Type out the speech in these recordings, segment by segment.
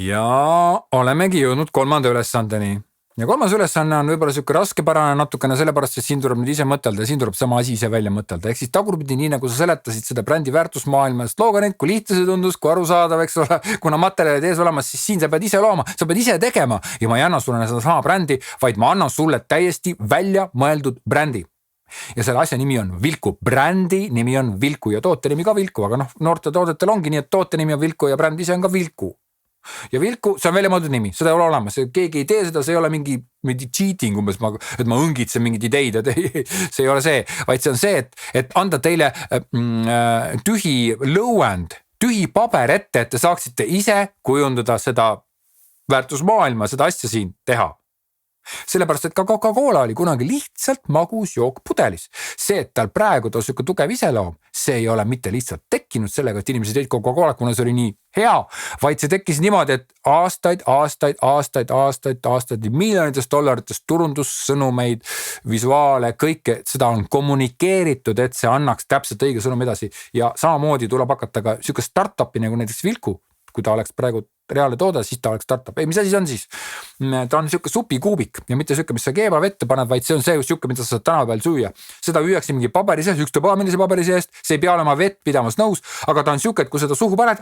Ja olemegi jõudnud kolmanda ülesandeni. Ja kolmas ülesanne on võib-olla siuke raskepärane natukene sellepärast, et siin tuleb nüüd ise mõtelda ja siin tuleb sama asi ise välja mõtelda. Ehk siis tagurpidi, nii nagu sa seletasid seda brändi väärtusmaailma slooganit, kui lihtne see tundus, kui arusaadav, eks ole, kuna materjalid ees olemas, siis siin sa pead ise looma, sa pead ise tegema ja ma ei anna sulle seda sama brändi, vaid ma annan sulle täiesti välja mõeldud brändi. Ja selle asja nimi on Vilku, brändi nimi on Vilku ja toote nimi ka Vilku, aga noorte toodetel ongi nii, et toote nimi on Vilku ja brändi ise on ka Vilku. Ja Vilku, see on välja mõeldud nimi, seda ei ole olemas, keegi ei tee seda, see ei ole mingi cheating umbes, et ma õngitsen mingid ideid, see ei ole see, vaid see on see, et anda teile tühi lõuend, tühi paber ette, et te saaksite ise kujundada seda väärtusmaailma, seda asja siin teha. Sellepärast, et ka Coca-Cola oli kunagi lihtsalt magus jook pudelis. See, et tal praegu ta siuke tugev iseloom, see ei ole mitte lihtsalt tekkinud sellega, et inimesed jõid Coca-Cola, kuna see oli nii hea, vaid see tekkis niimoodi, et aastaid, miljonitest dollaritest turundussõnumeid, visuaale, kõike, seda on kommunikeeritud, et see annaks täpselt õige sõnum edasi. Ja samamoodi tuleb hakata ka siuke startupi nagu näiteks Vilku, kui ta oleks praegu reaalne toode, siis ta oleks startup. Ei, mis asi on siis? Ta on siuke supikuubik ja mitte siuke, mis sa keeba vette paned, vaid see on see siuke, mida sa saad tänava peal süüa. Seda üüakse mingi paberi sees, ükstapuha millise paberi seest, see ei pea olema vett pidamas nõus, aga ta on siuke, et kui seda suhu paned,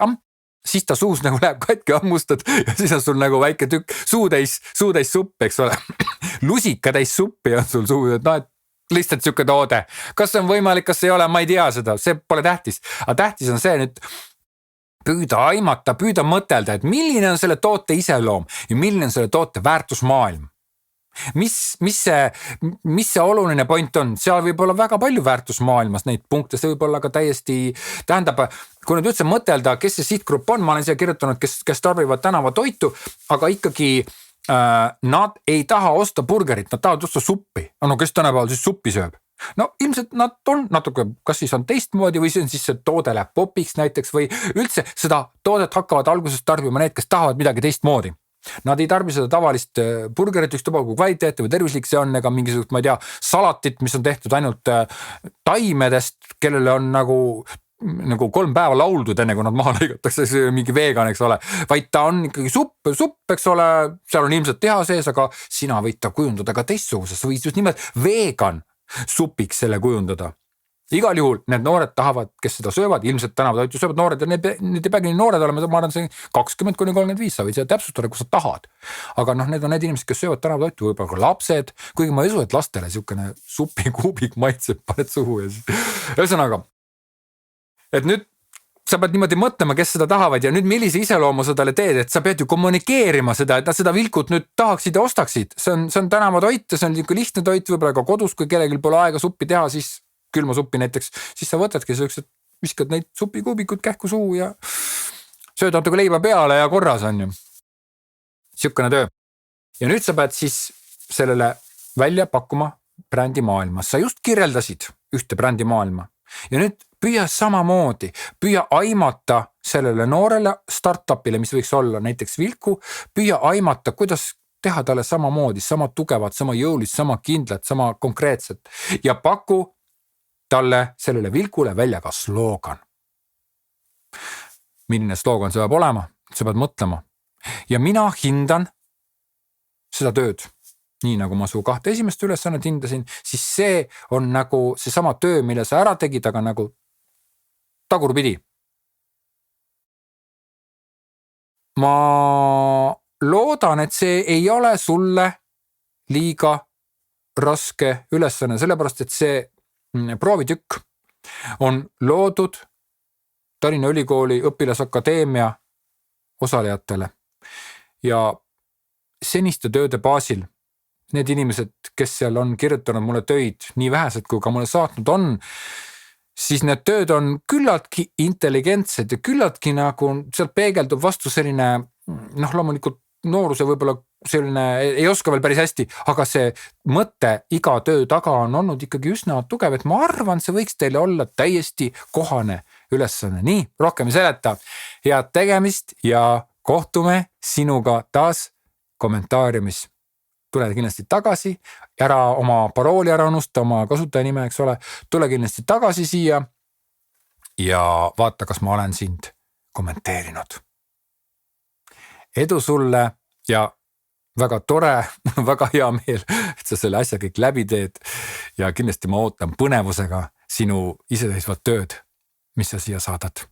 siis ta suus nagu läheb katki, ammustad ja siis on sul nagu väike tükk suutäis supp, eks ole. Lusikatäis suppi on sul suu, et lihtsalt siuke toode. Kas see on võimalik, kas ei ole, ma ei tea seda, see pole tähtis. Aga tähtis on see nüüd püüda aimata, püüda mõtelda, et milline on selle toote iseloom ja milline on selle toote väärtusmaailm. Mis see oluline point on? Seal võib olla väga palju väärtusmaailmas neid punkte, see võib olla ka täiesti, tähendab, kui nüüd üldse mõtelda, kes see sihtgrupp on, ma olen siia kirjutanud, kes tarbivad tänavatoitu, aga ikkagi nad ei taha osta burgerit, nad tahavad osta suppi. No kes tänapäeval siis suppi sööb? No ilmselt nad on natuke, kas siis on teistmoodi või see on siis see toode läheb popiks näiteks või üldse seda toodet hakkavad algusest tarbima need, kes tahavad midagi teistmoodi. Nad ei tarbi seda tavalist burgerit, ükstapuha kui kvaliteet või tervislik see on, ega mingisugust, ma ei tea, salatit, mis on tehtud ainult taimedest, kellele on nagu 3 päeva lauldud enne, kui nad maha lõigatakse, see mingi vegan, eks ole, vaid ta on ikkagi supp, eks ole, seal on ilmselt teha sees, aga sina võid ta kujundada ka teistsuguses, või just nimelt vegan supiks selle kujundada. Igal juhul need noored tahavad, kes seda söövad, ilmselt tänavatoitu söövad noored ja need ei peagi nii noored olema, ma arvan, see 20–35, sa võid seda täpsustada, kui sa tahad. Aga need on need inimesed, kes söövad tänavatoitu, võib-olla ka lapsed, kuigi ma ei usu, et lastele siukene supikuubik maitseb, paned suhu ja siis. Ühesõnaga, et nüüd sa pead niimoodi mõtlema, kes seda tahavad ja nüüd millise iseloomu sa talle teed, et sa pead ju kommunikeerima seda, et nad seda Vilkut nüüd tahaksid ja ostaksid. See on tänavatoit ja see on niisugune lihtne toit, võib-olla ka kodus, kui kellelgi pole aega suppi teha, siis külma suppi näiteks, siis sa võtadki sellised, viskad neid supikuubikud kähku suu ja sööd natuke leiba peale ja korras on ju. Siukene töö. Ja nüüd sa pead siis sellele välja pakkuma brändimaailma. Sa just kirjeldasid ühte brändimaailma ja nüüd püüa samamoodi, püüa aimata sellele noorele startupile, mis võiks olla näiteks Vilku, püüa aimata, kuidas teha talle samamoodi, sama tugevat, sama jõulist, sama kindlat, sama konkreetset ja paku talle sellele Vilkule välja ka sloogan. Milline sloogan see peab olema, sa pead mõtlema. Ja mina hindan seda tööd. Nii nagu ma su 2 esimest ülesannet hindasin, siis see on nagu see sama töö, mille sa ära tegid, aga nagu tagurpidi. Ma loodan, et see ei ole sulle liiga raske ülesanne, sellepärast, et see proovitükk on loodud Tallinna Ülikooli õpilasakadeemia osalejatele ja seniste tööde baasil need inimesed, kes seal on kirjutanud mulle töid, nii vähesed kui ka mulle saatnud on, siis need tööd on küllaltki intelligentsed ja küllaltki nagu sealt peegeldub vastu selline, loomulikult nooruse võib-olla selline, ei oska veel päris hästi, aga see mõte iga töö taga on olnud ikkagi üsna tugev, et ma arvan, see võiks teile olla täiesti kohane ülesanne. Nii, rohkem ei seleta. Head tegemist ja kohtume sinuga taas kommentaariumis. Tule kindlasti tagasi, oma parooli ära unusta, oma kasutajanime, eks ole, tule kindlasti tagasi siia ja vaata, kas ma olen sind kommenteerinud. edu sulle ja väga tore, mul on väga hea meel, et sa selle asja kõik läbi teed ja kindlasti ma ootan põnevusega sinu iseseisvat tööd, mis sa siia saadad.